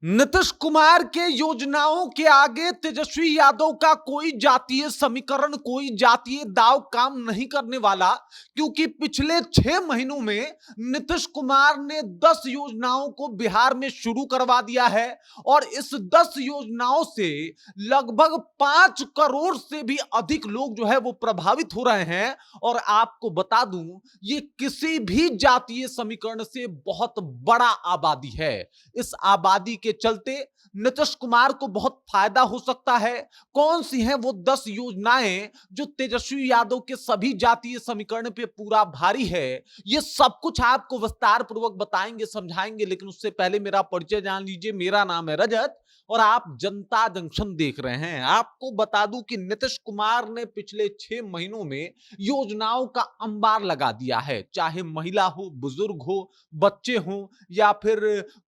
नीतीश कुमार के योजनाओं के आगे तेजस्वी यादव का कोई जातीय समीकरण, कोई जातीय दांव काम नहीं करने वाला, क्योंकि पिछले 6 महीनों में नीतीश कुमार ने 10 योजनाओं को बिहार में शुरू करवा दिया है और इस 10 योजनाओं से लगभग 5 करोड़ से भी अधिक लोग जो है वो प्रभावित हो रहे हैं। और आपको बता दूं, ये किसी भी जातीय समीकरण से बहुत बड़ा आबादी है। इस आबादी के चलते नीतीश कुमार को बहुत फायदा हो सकता है। कौन सी हैं वो 10 योजनाएं जो तेजस्वी यादव के सभी जातीय समीकरण पे पूरा भारी है, ये सब कुछ आपको विस्तार पूर्वक बताएंगे, समझाएंगे। लेकिन उससे पहले मेरा परिचय जान लीजिए। मेरा नाम है रजत और आप जनता जंक्शन देख रहे हैं। आपको बता दूं कि नीतीश कुमार ने पिछले 6 महीनों में योजनाओं का अंबार लगा दिया है। चाहे महिला हो, बुजुर्ग हो, बच्चे हो या फिर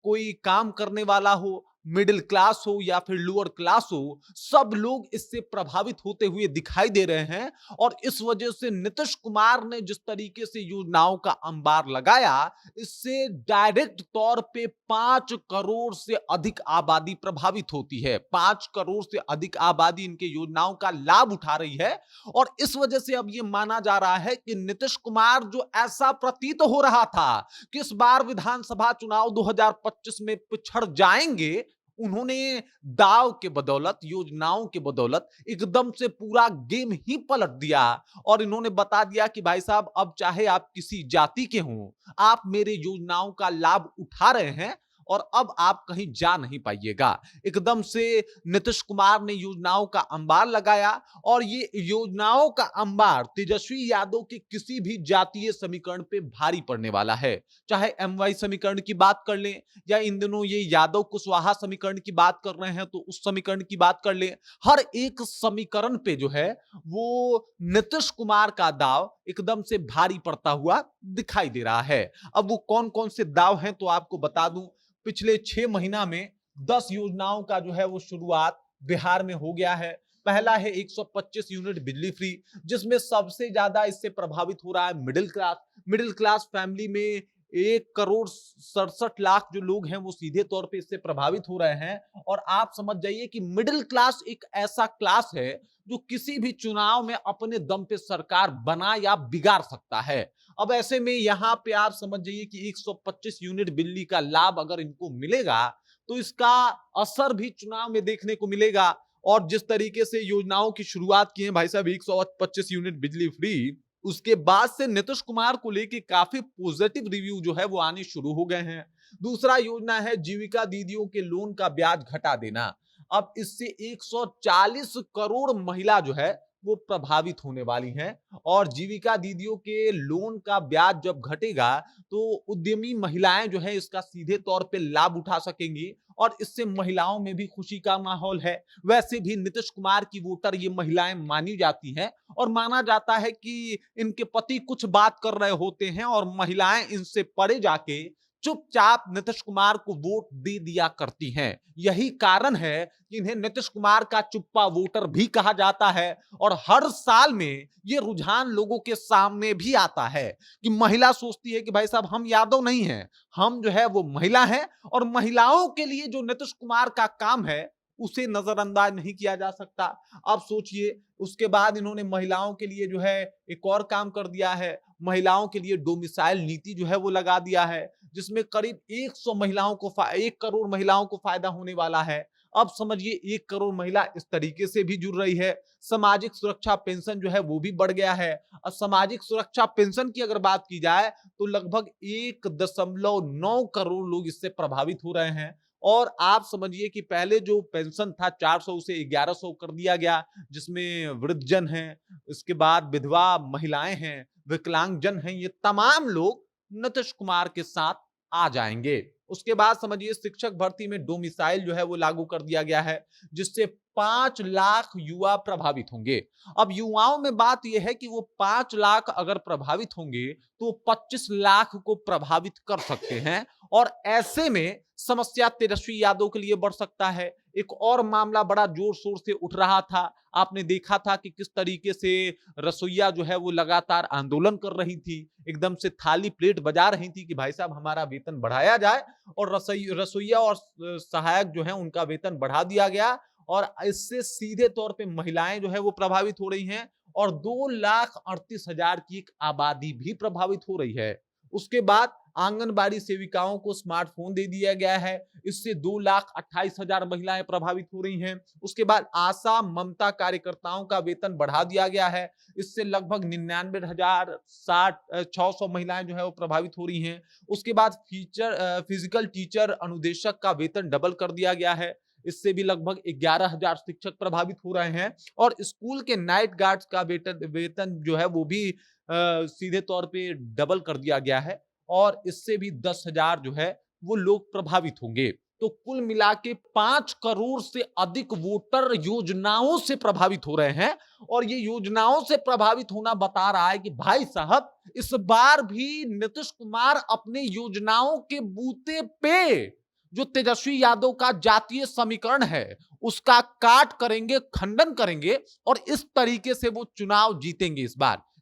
कोई काम करने वाला हो, मिडिल क्लास हो या फिर लोअर क्लास हो, सब लोग इससे प्रभावित होते हुए दिखाई दे रहे हैं। और इस वजह से नीतीश कुमार ने जिस तरीके से योजनाओं का अंबार लगाया, इससे डायरेक्ट तौर पे 5 करोड़ से अधिक आबादी प्रभावित होती है। 5 करोड़ से अधिक आबादी इनके योजनाओं का लाभ उठा रही है। और इस वजह से अब यह माना जा रहा है कि नीतीश कुमार, जो ऐसा प्रतीत हो रहा था कि इस बार विधानसभा चुनाव 2025 में पिछड़ जाएंगे, उन्होंने दाव के बदौलत, योजनाओं के बदौलत एकदम से पूरा गेम ही पलट दिया। और इन्होंने बता दिया कि भाई साहब, अब चाहे आप किसी जाति के हों, आप मेरे योजनाओं का लाभ उठा रहे हैं और अब आप कहीं जा नहीं पाइएगा। एकदम से नीतीश कुमार ने योजनाओं का अंबार लगाया और ये योजनाओं का अंबार तेजस्वी यादव के किसी भी जातीय समीकरण पे भारी पड़ने वाला है। चाहे एमवाई समीकरण की बात कर लें या इन दिनों ये यादव कुशवाहा समीकरण की बात कर रहे हैं तो उस समीकरण की बात कर लें, हर एक समीकरण पे जो है वो नीतीश कुमार का दाव एकदम से भारी पड़ता हुआ दिखाई दे रहा है। अब वो कौन कौन से दाव हैं तो आपको बता दूं। पिछले 6 महीना में 10 योजनाओं का जो है वो शुरुआत बिहार में हो गया है। पहला है 125 यूनिट बिजली फ्री, जिसमें सबसे ज्यादा इससे प्रभावित हो रहा है मिडिल क्लास फैमिली में 1 करोड़ 67 लाख जो लोग हैं वो सीधे तौर पे इससे प्रभावित हो रहे हैं। और आप समझ जाइए कि मिडिल क्लास एक ऐसा क्लास है जो किसी भी चुनाव में अपने दम पे सरकार बना या बिगाड़ सकता है। अब ऐसे में यहां पे आप समझ जाइए कि 125 यूनिट बिजली का लाभ अगर इनको मिलेगा तो इसका असर भी चुनाव में देखने को मिलेगा। और जिस तरीके से योजनाओं की शुरुआत की है भाई साहब, 125 यूनिट बिजली फ्री, उसके बाद से नीतीश कुमार को लेके काफी पॉजिटिव रिव्यू जो है वो आने शुरू हो गए हैं। दूसरा योजना है जीविका दीदियों के लोन का ब्याज घटा देना। अब इससे 140 करोड़ महिला जो है वो प्रभावित होने वाली हैं। और जीविका दीदियों के लोन का ब्याज जब घटेगा तो उद्यमी महिलाएं जो है इसका सीधे तौर पे लाभ उठा सकेंगी और इससे महिलाओं में भी खुशी का माहौल है। वैसे भी नीतीश कुमार की वोटर ये महिलाएं मानी जाती हैं और माना जाता है कि इनके पति कुछ बात कर रहे होते हैं और महिलाएं इनसे परे जाके चुपचाप नीतीश कुमार को वोट दे दिया करती हैं। यही कारण है कि इन्हें नीतीश कुमार का चुप्पा वोटर भी कहा जाता है। और हर साल में ये रुझान लोगों के सामने भी आता है कि महिला सोचती है कि भाई साहब, हम यादव नहीं हैं, हम जो है वो महिला हैं और महिलाओं के लिए जो नीतीश कुमार का काम है उसे नजरअंदाज नहीं किया जा सकता। अब सोचिए, उसके बाद इन्होंने महिलाओं के लिए जो है एक और काम कर दिया है। महिलाओं के लिए डोमिसाइल नीति जो है वो लगा दिया है, जिसमें करीब 100 महिलाओं को 1 करोड़ महिलाओं को फायदा होने वाला है। अब समझिए, 1 करोड़ महिला इस तरीके से भी जुड़ रही है। सामाजिक सुरक्षा पेंशन जो है वो भी बढ़ गया है। और सामाजिक सुरक्षा पेंशन की अगर बात की जाए तो लगभग 1.9 करोड़ लोग इससे प्रभावित हो रहे हैं। और आप समझिए कि पहले जो पेंशन था 400 से 1100 कर दिया गया, जिसमें वृद्धजन हैं, इसके बाद विधवा महिलाएं हैं, विकलांगजन हैं, ये तमाम लोग नीतीश कुमार के साथ आ जाएंगे। उसके बाद समझिए, शिक्षक भर्ती में डोमिसाइल जो है वो लागू कर दिया गया है, जिससे 5 लाख युवा प्रभावित होंगे। अब युवाओं में बात यह है कि वो 5 लाख अगर प्रभावित होंगे तो 25 लाख को प्रभावित कर सकते हैं। और ऐसे में समस्या तेजस्वी यादव के लिए बढ़ सकता है। एक और मामला बड़ा जोर शोर से उठ रहा था। आपने देखा था कि किस तरीके से रसोइया जो है वो लगातार आंदोलन कर रही थी, एकदम से थाली प्लेट बजा रही थी कि भाई साहब हमारा वेतन बढ़ाया जाए, और रसोइया और सहायक जो है उनका वेतन बढ़ा दिया गया। और इससे सीधे तौर पे महिलाएं जो है वो प्रभावित हो रही हैं, और 2,38,000 की एक आबादी भी प्रभावित हो रही है। उसके बाद आंगनबाड़ी सेविकाओं को स्मार्टफोन दे दिया गया है, इससे 2,28,000 महिलाएं प्रभावित हो रही हैं। उसके बाद आशा ममता कार्यकर्ताओं का वेतन बढ़ा दिया गया है, इससे लगभग 99,600 महिलाएं जो है वो प्रभावित हो रही हैं। उसके बाद फिजिकल टीचर अनुदेशक का वेतन डबल कर दिया गया है, इससे भी लगभग 11,000 शिक्षक प्रभावित हो रहे हैं। और स्कूल के नाइट गार्ड्स का वेतन जो है वो भी सीधे तौर पे डबल कर दिया गया है, और इससे भी 10,000 जो है वो लोग प्रभावित होंगे। तो कुल मिला के 5 करोड़ से अधिक वोटर योजनाओं से प्रभावित हो रहे हैं, और ये योजनाओं से प्रभावित होना बता रहा है कि भाई साहब इस बार भी नीतीश कुमार अपने योजनाओं के बूते पे जो तेजस्वी यादव का जातीय समीकरण है उसका काट करेंगे, खंडन करेंगे, और इस तरीके से वो चुनाव जीतेंगे।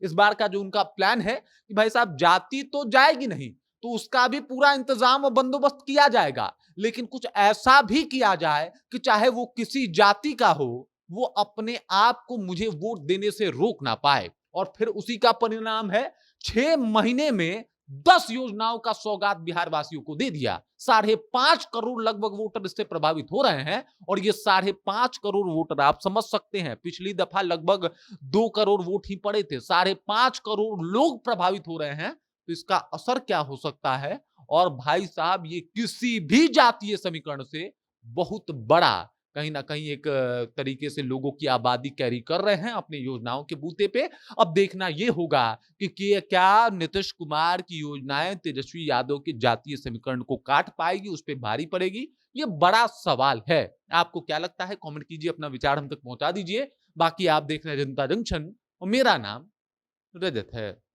इस बार का जो उनका प्लान है कि भाई साहब जाति तो जाएगी नहीं, तो उसका भी पूरा इंतजाम और बंदोबस्त किया जाएगा, लेकिन कुछ ऐसा भी किया जाए कि चाहे वो किसी जाति का हो, वो अपने आप को मुझे वोट देने से रोक ना पाए। और फिर उसी का परिणाम है 6 महीने में 10 योजनाओं का सौगात बिहार वासियों को दे दिया। 5.5 करोड़ लगभग वोटर इससे प्रभावित हो रहे हैं, और ये 5.5 करोड़ वोटर आप समझ सकते हैं, पिछली दफा लगभग 2 करोड़ वोट ही पड़े थे, 5.5 करोड़ लोग प्रभावित हो रहे हैं। तो इसका असर क्या हो सकता है? और भाई साहब ये किसी भी जातीय समीकरण से बहुत बड़ा कहीं ना कहीं एक तरीके से लोगों की आबादी कैरी कर रहे हैं अपनी योजनाओं के बूते पे। अब देखना ये होगा कि क्या नीतीश कुमार की योजनाएं तेजस्वी यादव के जातीय समीकरण को काट पाएगी, उस पर भारी पड़ेगी, ये बड़ा सवाल है। आपको क्या लगता है? कमेंट कीजिए, अपना विचार हम तक पहुंचा दीजिए। बाकी आप देख रहे हैं जनता जंक्शन, और मेरा नाम रजत है।